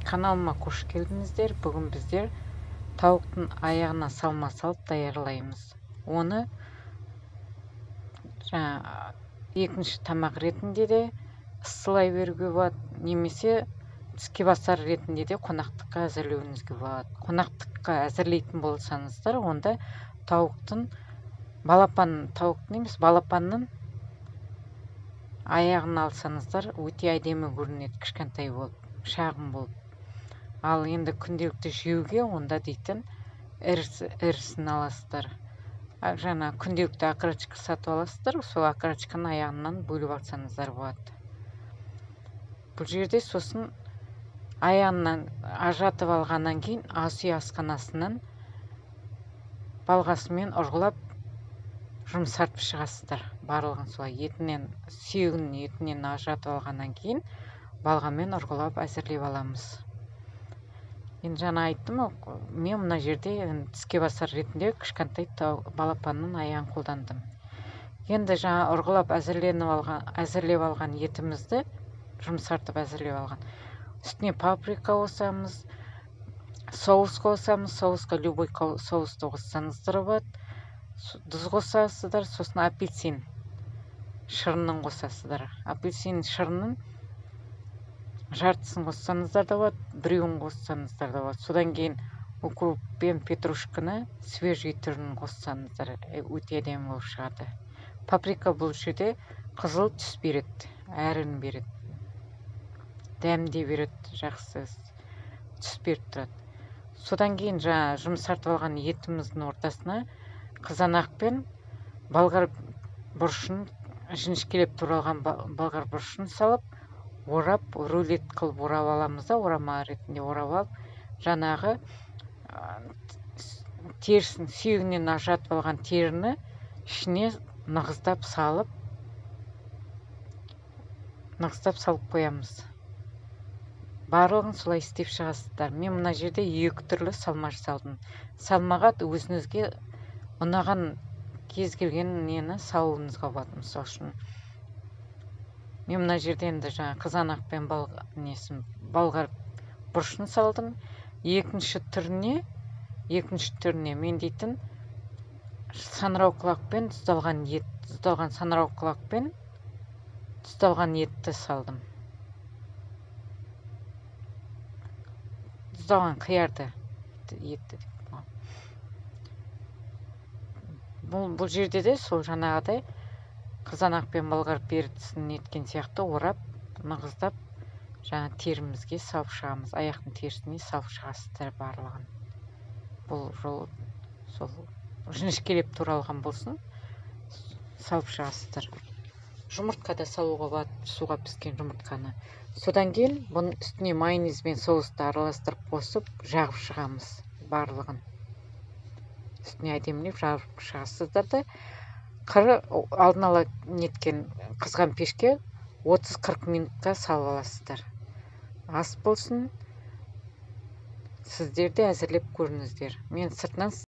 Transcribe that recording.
Каналыма қош келдіңіздер. Бүгін біздер тауықтың аяғына салма салып даярлаймыз. Оны екінші тамақ ретінде де ысылай беруге болады, немесе тіске басар ретінде де қонақтыққа әзірлеуіңізге болады. Қонақтыққа әзірлейтін болсаңыздар, онда балапанның аяғын алсаңыздар, өте әдемі көрінеді, кішкентай болып, шағын болып. Ал енді күнделікті жеуге онда дейтін ірісін аласыздар. Жаңа күнделікті окорочка сатып аласыздар, сол окорочканы аяғынан бөліп алсаңыздар болады. Бұл жерде сосын аяғынан ажыратып алғаннан кейін ас үй асханасынан балғасымен ұрғылап жұмсартып шығасыздар. Барлығын солай сүйегін етінен ажыратып алғаннан кейін балғамен ұрғылап әзірлеп аламыз. Енді жаңа айттым, мен мына жерде тіске басар ретінде кішкентай балапанның аяғын қолдандым. Енді жаңа ұрғылап әзірлеп алған етімізді, жұмсартып әзірлеп алған. Үстіне паприка қосамыз, соус қосамыз, соусқа любой соусты қоссаңыздар болады. Тұз қосасыздар, сосын апельсин шырынын қосасыздар. Апельсин шырынын жартысын қоссаңыздар да болады, біреуін қоссаңыздар да болады. Содан кейін укроп пен петрушканы свежий түрін қоссаңыздар, өте әдемі болып шығады. Паприка бұл жерде қызыл түс береді, әрін береді, дәм де береді, жақсы түс беріп тұрады. Содан кейін жаңа жұмсартып алған етіміздің ортасына қызанақ пен болгар бұрышын, жіңішкелеп туралған болгар бұрышын салып, орап, рулет қылып орап аламыз да, орама ретінде орап алып, жаңағы терісін, сүйегінен ажыратып алған теріні ішіне нығыздап салып қоямыз. Барлығын солай істеп шығасыздар. Мен мына жерде 2 түрлі салма жасадым. Салмаға өзіңізге ұнаған кез келген нені салуыңызға болады. Мысалы үшін мен мына жерде енді жаңа қызанақ пен болгар бұрышын салдым. Екінші түріне мен дейтін саңырауқұлақпен тұздалған саңырауқұлақпен тұздалған етті салдым. Тұздалған қиярды етті. Бұл жерде де сол жаңағыдай қызанақ пен болгар перцін неткен сияқты орап, нығыздап, жаңа терімізге салып шығамыз. Аяқтың терісіне салып шығасыздар барлығын. Бұл жол сол жіңішкелеп туралған болсын, салып шығасыздар. Жұмыртқа да салуға болады, суға піскен жұмыртқаны. Содан кейін бұның үстіне майонез бен соусты араластырып қосып, жағып шығамыз барлығын. Үстіне әдемілеп жағып шығасыздар да, алдын ала неткен қызған пешке 30-40 минутқа салып аласыздар. Ас болсын, сіздер де әзірлеп көріңіздер. Мен сыртынан